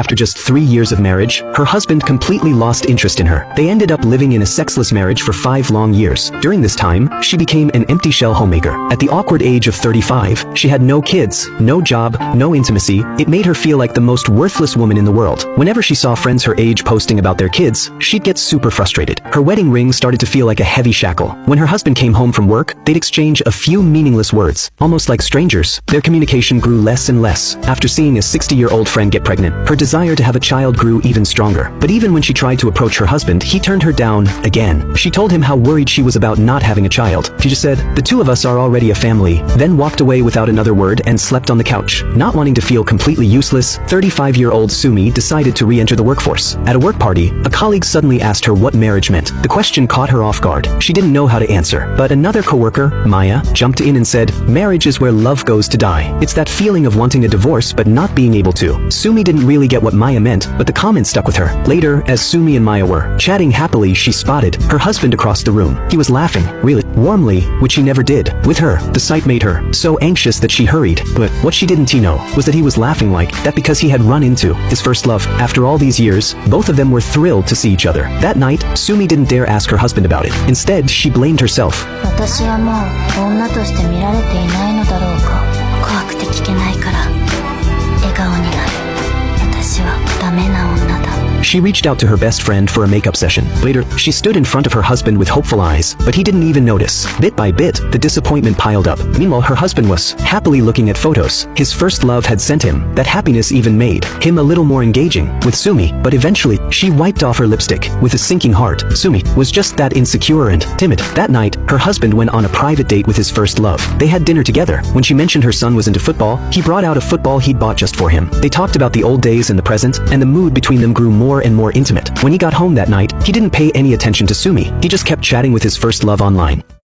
after just 3 years of marriage, her husband completely lost interest in her. They ended up living in a sexless marriage for 5 long years. During this time, she became an empty shell homemaker. At the awkward age of 35, she had no kids, no job, no intimacy. It made her feel like the most worthless woman in the world. Whenever she saw friends her age posting about their kids, she'd get super frustrated. Her wedding ring started to feel like a heavy shackle. When her husband came home from work, they'd exchange a few meaningless words, almost like strangers. Their communication grew less and less. After seeing a 60-year-old friend get pregnant, her desire to have a child grew even stronger. But even when she tried to approach her husband, he turned her down again. She told him how worried she was about not having a child. She just said, "The two of us are already a family," then walked away without another word and slept on the couch. Not wanting to feel completely useless, 35-year-old Sumi decided to re-enter the workforce. At a work party, a colleague suddenly asked her what marriage meant. The question caught her off guard. She didn't know how to answer. But another coworker, Maya, jumped in and said, "Marriage is where love goes to die. It's that feeling of wanting a divorce but not being able to." Sumi didn't really get what Maya meant, but the comment stuck with her. Later, as Sumi and Maya were chatting happily, she spotted her husband across the room. He was laughing, really warmly, which he never did with her. The sight made her so anxious that she hurried. But what she didn't know was that he was laughing like that because he had run into his first love. After all these years, both of them were thrilled to see each other. That night, Sumi didn't dare ask her husband about it. Instead, she blamed herself. 私はもう女として見られていないのだろうか。怖くて聞けないから笑顔になる。私はダメな女だ。She reached out to her best friend for a makeup session. Later, she stood in front of her husband with hopeful eyes, but he didn't even notice. Bit by bit, the disappointment piled up. Meanwhile, her husband was happily looking at photos his first love had sent him. That happiness even made him a little more engaging with Sumi, but eventually, she wiped off her lipstick with a sinking heart. Sumi was just that insecure and timid. That night, her husband went on a private date with his first love. They had dinner together. When she mentioned her son was into football, he brought out a football he'd bought just for him. They talked about the old days and the present, and the mood between them grew more and more intimate. When he got home that night, he didn't pay any attention to Sumi. He just kept chatting with his first love online.